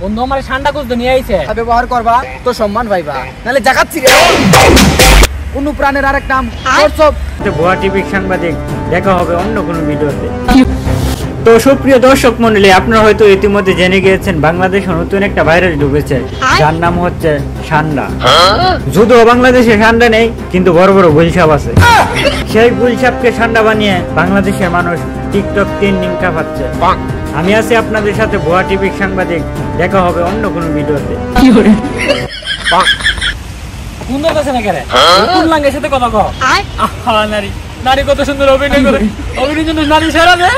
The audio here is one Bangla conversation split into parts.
বন্ধু আমার ঠান্ডা কুছ নিয়ে আইছে, ব্যবহার করবা তো সম্মান পাইবা, নাহলে জাগাচ্ছি রে কোন প্রাণের আরেক নাম হোয়াটসঅ্যাপ। ভুয়া টিভি সাংবাদিক, দেখা হবে অন্য কোনো ভিডিওতে। তো সুপ্রিয় দর্শক মণ্ডলী, আপনারা হয়তো ইতিমধ্যে জেনে গিয়েছেন বাংলাদেশে নতুন একটা ভাইরাস ঢুকেছে, যার নাম হচ্ছে সান্ডা। যদিও বাংলাদেশে সান্ডা নেই, কিন্তু বড় বড় গুলশাপ আছে। সেই গুলশাপকে সান্ডা বানিয়ে বাংলাদেশের মানুষ টিকটক ট্রেন্ডিং কাঁপাচ্ছে। আমি আছি আপনাদের সাথে ভুয়া টিভি সাংবাদিক, দেখা হবে অন্য কোনো ভিডিওতে। সুন্দর আছে না কেরে কোন লাঙ্গের সাথে কথা কও। আহা নারী নারী কত সুন্দর অভিনয় করে, অভিনয়ের জন্য নারী সেরা দে।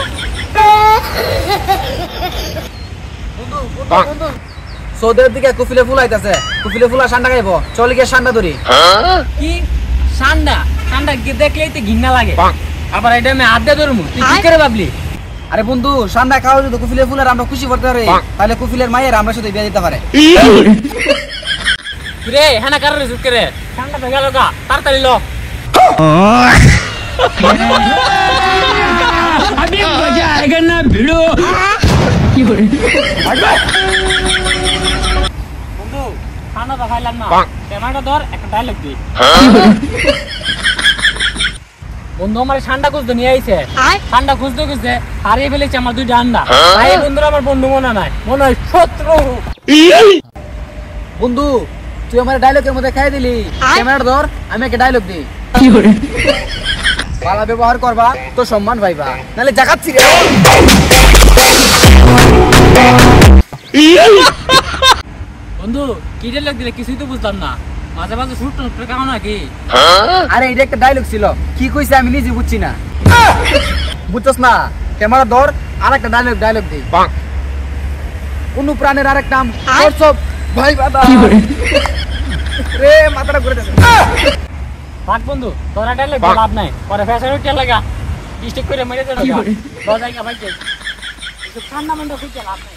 সৌদের দিকে কুফিলে ফুল আইতাছে, কুফিলে ফুলা সান্ডা খাইবো, চল গিয়ে সান্ডা ধরি। কি সান্ডা? সান্ডা দেখলেই তো ঘৃণা লাগে, আবার এটা আমি আড্ডা ধরমু, তুই কি করে ভাবলি? আরে বন্ধু, সান্ডা খাওয়া যদি কুফিলে ফুলের আমরা খুশি করতে পারি, তাহলে কুফিলের মায়ের আমরা সাথে বিয়ে দিতে পারে। রে হ্যাঁ কারণে চুপ করে সান্ডা তো গেল গা, তাড়াতাড়ি ল। अभी मजा आएगा ना भिड़ो। বন্ধু খানা তো খাইলাম না, ক্যামেরাটা ধর, একটা ডায়লগ দি। বন্ধু আমার ঠান্ডা খুঁজতে নিয়ে আইছে, ঠান্ডা খুঁজতে খুঁজতে হারিয়ে ফেলেছে আমার দুইটা আন্ডা। এই বন্ধুরা আমার বন্ধু মনে নাই, মনে হয় শত্রু। বন্ধু তুই আমার ডায়লগের মধ্যে খাই দিলি, ক্যামেরা ধর, আমি একটা ডায়লগ দিই। পালা ব্যবহার করবা তো সম্মান পাইবা, নাহলে জাগাচ্ছি রে। বন্ধু কি ডায়লগ দিলে কিছুই তো বুঝলাম না, মাঝে মাঝে শুট কেমন নাকি? আরে এটা একটা ডায়লগ ছিল, কি কইছে আমি নিজে বুঝছি না। বুঝছস না? ক্যামেরা ধর, আর একটা ডায়লগ দিই। কোন প্রাণের আরেক নাম হোয়াটসঅ্যাপ ভাই বাবা। রে মাথাটা ঘুরে যাচ্ছে। ভাগ বন্ধু, তোরা ডায়লগ লাভ নাই, পরে ফ্যাশন উঠে লাগা, ডিস্ট্রিক্ট করে মেরে দেবে। বাজাই গা ভাই, ঠান্ডা মন্ডা খুঁজে লাভ নাই।